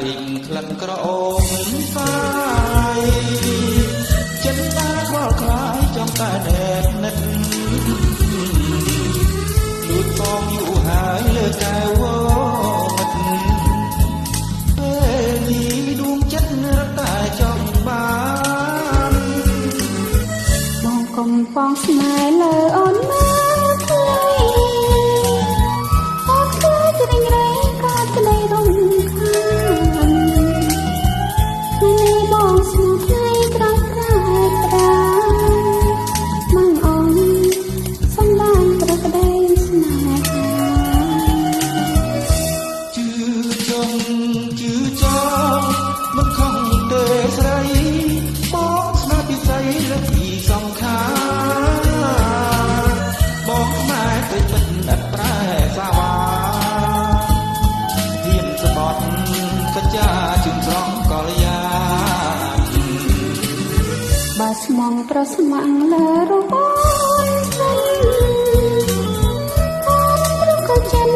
រីងក្លិនក្រអូបស្វាយចិនតាខ្វល់ខ្លាយចង់តែណែបនិតលួចបងយូរហើយលើកែវមិត្តពេលនេះដួងចិត្តរត់តែចង់បានបងកុំបងស្នេហ៍លើអូនមកខ្លីអូនខ្លាចរញរេក៏ក្តីរំខាននេះបងស្មោះថ្ងៃក្រោយក្រែប្រាម៉ងអូនសំឡាញ់ប្រក្តីស្នេហាជឿចង់មិនខំទេស្រីបងស្នេហ៍ពិសីលើពីសំខាបងម៉ែទៅពិតឥតប្រែសាវាហ៊ានស្បត់សច្ចាជឿស្រងកល្យាបើស្មងប្រស្មាំងលើរបងស្រីអូនប្រកចិន